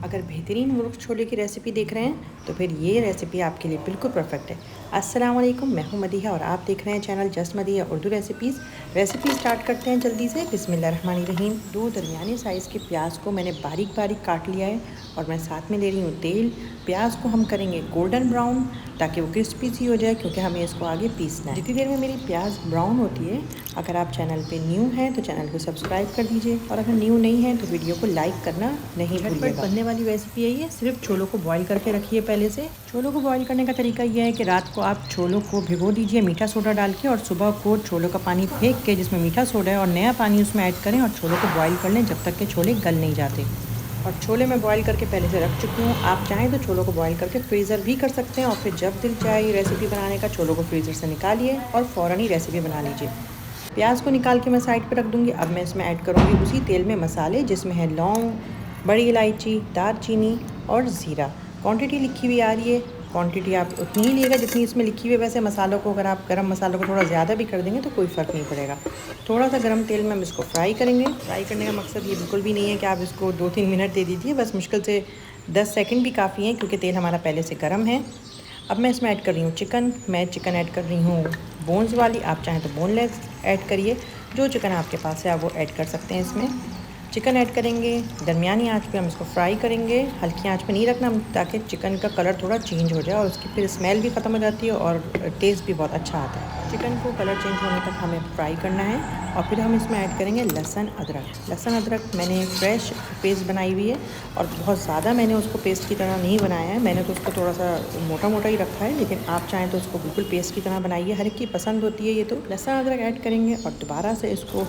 अगर बेहतरीन मुर्ग छोले की रेसिपी देख रहे हैं तो फिर ये रेसिपी आपके लिए बिल्कुल परफेक्ट है। अस्सलाम वालेकुम, मैं हूं मदीहा और आप देख रहे हैं channel just Madiha Urdu recipes. Recipe start करते हैं जल्दी से। बिस्मिल्लाहिर्रहमानिर्रहीम। 2 दरमियाने साइज़ के प्याज को मैंने बारीक बारीक काट लिया है और मैं साथ में ले रही हूँ तेल। प्याज को हम करेंगे गोल्डन ब्राउन ताकि वो क्रिस्पी सी हो जाए, क्योंकि हमें इसको आगे पीसना है। जितनी देर में मेरी प्याज ब्राउन होती है, अगर आप चैनल पे न्यू हैं तो चैनल को सब्सक्राइब कर दीजिए, और अगर न्यू नहीं है तो वीडियो को लाइक करना नहीं भूलिएगा। बनने वाली रेसिपी है ये। सिर्फ छोलों को बॉईल करके रखिए पहले से। छोलों को बॉईल करने का तरीका यह है कि रात को आप छोलों को भिगो दीजिए मीठा सोडा डाल के, और सुबह को छोलों का पानी फेंक के जिसमें मीठा सोडा है और नया पानी उसमें ऐड करें और छोलों को बॉईल कर लें जब तक के छोले गल नहीं जाते। और छोले मैं बॉईल करके पहले से रख चुकी हूँ। आप चाहें तो छोलों को बॉईल करके फ्रीज़र भी कर सकते हैं, और फिर जब दिल चाहे रेसिपी बनाने का छोलों को फ्रीज़र से निकालिए और फ़ौरन ही रेसिपी बना लीजिए। प्याज को निकाल के मैं साइड पे रख दूँगी। अब मैं इसमें ऐड करूँगी उसी तेल में मसाले, जिसमें है लौंग, बड़ी इलायची, दालचीनी और ज़ीरा। क्वांटिटी लिखी हुई आ रही है, क्वांटिटी आप उतनी ही लिएगा जितनी इसमें लिखी हुई है। वैसे मसालों को अगर आप गरम मसालों को थोड़ा ज़्यादा भी कर देंगे तो कोई फ़र्क नहीं पड़ेगा। थोड़ा सा गरम तेल में हम इसको फ्राई करेंगे। फ्राई करने का मकसद ये बिल्कुल भी नहीं है कि आप इसको 2-3 मिनट दे दीजिए, बस मुश्किल से 10 सेकंड भी काफ़ी हैं, क्योंकि तेल हमारा पहले से गर्म है। अब मैं इसमें ऐड कर रही हूँ चिकन। मैं चिकन ऐड कर रही हूँ बोन्स वाली, आप चाहें तो बोनलेस ऐड करिए। जो चिकन आपके पास है आप वो ऐड कर सकते हैं इसमें। चिकन ऐड करेंगे, दरमियानी आंच पे हम इसको फ्राई करेंगे। हल्की आंच पे नहीं रखना, ताकि चिकन का कलर थोड़ा चेंज हो जाए और उसकी फिर स्मेल भी ख़त्म हो जाती है और टेस्ट भी बहुत अच्छा आता है। चिकन को कलर चेंज होने तक हमें फ्राई करना है, और फिर हम इसमें ऐड करेंगे लहसुन अदरक। लहसुन अदरक मैंने फ्रेश पेस्ट बनाई हुई है, और बहुत ज़्यादा मैंने उसको पेस्ट की तरह नहीं बनाया है। मैंने तो उसको थोड़ा सा मोटा मोटा ही रखा है, लेकिन आप चाहें तो उसको बिल्कुल पेस्ट की तरह बनाइए। हर एक की पसंद होती है ये। तो लहसुन अदरक ऐड करेंगे और दोबारा से इसको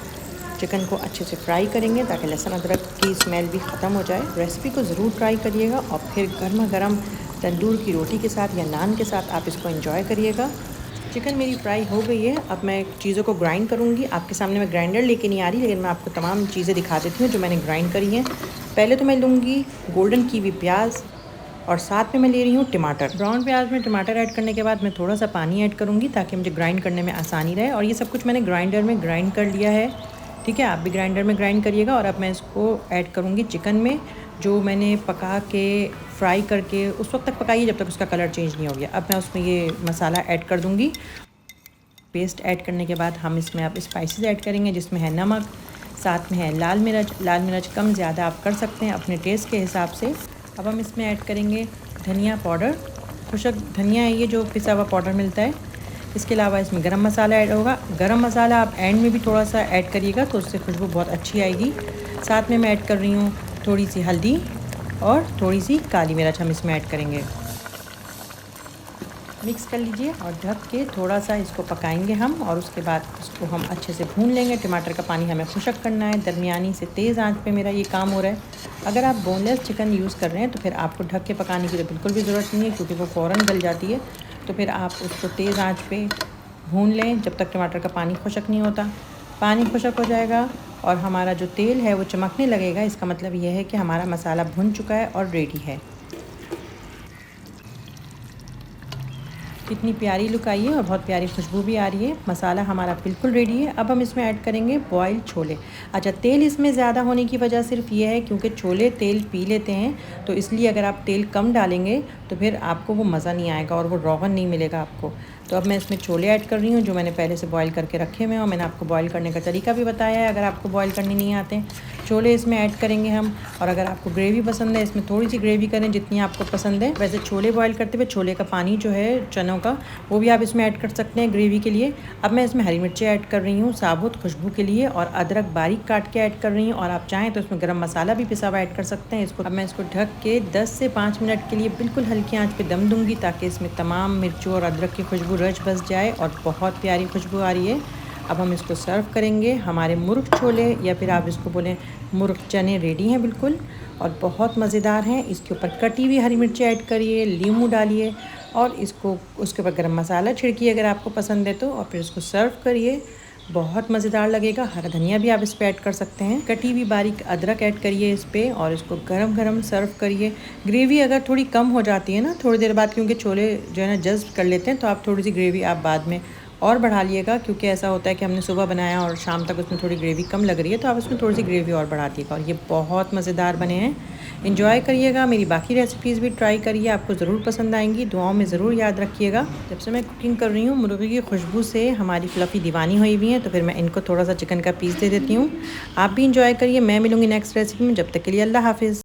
चिकन को अच्छे से फ्राई करेंगे ताकि लहसुन अदरक की स्मेल भी ख़त्म हो जाए। रेसिपी को ज़रूर ट्राई करिएगा, और फिर गर्मा गर्म तंदूर की रोटी के साथ या नान के साथ आप इसको एंजॉय करिएगा। चिकन मेरी फ्राई हो गई है। अब मैं चीज़ों को ग्राइंड करूँगी। आपके सामने मैं ग्राइंडर लेके नहीं आ रही, लेकिन मैं आपको तमाम चीज़ें दिखा देती हूँ जो मैंने ग्राइंड करी हैं। पहले तो मैं लूँगी गोल्डन कीवी प्याज, और साथ में मैं ले रही हूँ टमाटर। ब्राउन प्याज में टमाटर ऐड करने के बाद मैं थोड़ा सा पानी ऐड करूँगी ताकि मुझे ग्राइंड करने में आसानी रहे। और ये सब कुछ मैंने ग्राइंडर में ग्राइंड कर लिया है, ठीक है। आप भी ग्राइंडर में ग्राइंड करिएगा। और अब मैं इसको ऐड करूँगी चिकन में, जो मैंने पका के फ्राई करके उस वक्त तक पकाइए जब तक उसका कलर चेंज नहीं हो गया। अब मैं उसमें ये मसाला ऐड कर दूँगी। पेस्ट ऐड करने के बाद हम इसमें अब स्पाइसेस ऐड करेंगे, जिसमें है नमक, साथ में है लाल मिर्च। लाल मिर्च कम ज़्यादा आप कर सकते हैं अपने टेस्ट के हिसाब से। अब हम इसमें ऐड करेंगे धनिया पाउडर, खुशक धनिया है ये जो पिसा हुआ पाउडर मिलता है। इसके अलावा इसमें गरम मसाला ऐड होगा। गरम मसाला आप एंड में भी थोड़ा सा ऐड करिएगा तो उससे खुशबू बहुत अच्छी आएगी। साथ में मैं ऐड कर रही हूँ थोड़ी सी हल्दी और थोड़ी सी काली मिर्च हम इसमें ऐड करेंगे। मिक्स कर लीजिए और ढक के थोड़ा सा इसको पकाएंगे हम, और उसके बाद इसको हम अच्छे से भून लेंगे। टमाटर का पानी हमें खुशक करना है। दरमियानी से तेज़ आंच पे मेरा ये काम हो रहा है। अगर आप बोनलेस चिकन यूज़ कर रहे हैं तो फिर आपको ढक के पकाने की तो बिल्कुल भी ज़रूरत नहीं है, क्योंकि वो फ़ौरन गल जाती है। तो फिर आप उसको तेज़ आँच पे भून लें जब तक टमाटर का पानी खुशक नहीं होता। पानी खुशक हो जाएगा और हमारा जो तेल है वो चमकने लगेगा। इसका मतलब यह है कि हमारा मसाला भुन चुका है और रेडी है। कितनी प्यारी लुक आई है और बहुत प्यारी खुशबू भी आ रही है। मसाला हमारा बिल्कुल रेडी है। अब हम इसमें ऐड करेंगे बॉइल्ड छोले। अच्छा, तेल इसमें ज़्यादा होने की वजह सिर्फ ये है क्योंकि छोले तेल पी लेते हैं, तो इसलिए अगर आप तेल कम डालेंगे तो फिर आपको वो मज़ा नहीं आएगा और वो रोगन नहीं मिलेगा आपको। तो अब मैं इसमें छोले ऐड कर रही हूँ जो मैंने पहले से बॉईल करके रखे हुए हैं, और मैंने आपको बॉईल करने का तरीका भी बताया है अगर आपको बॉईल करने नहीं आते हैं। छोले इसमें ऐड करेंगे हम, और अगर आपको ग्रेवी पसंद है इसमें थोड़ी सी ग्रेवी करें जितनी आपको पसंद है। वैसे छोले बॉईल करते हुए छोले का पानी जो है चनों का, वो भी आप इसमें ऐड कर सकते हैं ग्रेवी के लिए। अब मैं इसमें हरी मिर्चें ऐड कर रही हूँ साबुत खुशबू के लिए, और अदरक बारीक काट के ऐड कर रही हूँ, और आप चाहें तो इसमें गरम मसाला भी पिसा हुआ ऐड कर सकते हैं। इसको अब मैं इसको ढक के 10 से 5 मिनट के लिए बिल्कुल हल्की आँच पर दम दूँगी, ताकि इसमें तमाम मिर्चों और अदरक की खुशबू रच बस जाए, और बहुत प्यारी खुशबू आ रही है। अब हम इसको सर्व करेंगे। हमारे मुर्ग छोले, या फिर आप इसको बोलें मुर्ग चने, रेडी हैं बिल्कुल, और बहुत मज़ेदार हैं। इसके ऊपर कटी हुई हरी मिर्ची ऐड करिए, नींबू डालिए, और इसको उसके ऊपर गरम मसाला छिड़किए अगर आपको पसंद है तो, और फिर इसको सर्व करिए। बहुत मज़ेदार लगेगा। हरा धनिया भी आप इस पर ऐड कर सकते हैं। कटी हुई बारीक अदरक ऐड करिए इस पर, और इसको गरम गरम सर्व करिए। ग्रेवी अगर थोड़ी कम हो जाती है ना थोड़ी देर बाद, क्योंकि छोले जो है ना जज्ब कर लेते हैं, तो आप थोड़ी सी ग्रेवी आप बाद में और बढ़ा लिएगा, क्योंकि ऐसा होता है कि हमने सुबह बनाया और शाम तक उसमें थोड़ी ग्रेवी कम लग रही है, तो आप उसमें थोड़ी सी ग्रेवी और बढ़ा दिएगा। और ये बहुत मज़ेदार बने हैं। एंजॉय करिएगा, मेरी बाकी रेसिपीज़ भी ट्राई करिए, आपको ज़रूर पसंद आएंगी। दुआओं में ज़रूर याद रखिएगा। जब से मैं कुकिंग कर रही हूँ मुर्गी की खुशबू से हमारी फ्लफ़ी दीवानी हुई हुई है, तो फिर मैं इनको थोड़ा सा चिकन का पीस दे देती हूँ। आप भी इंजॉय करिए। मैं मिलूँगी नेक्स्ट रेसिपी में, जब तक के लिए अल्लाह हाफ़िज़।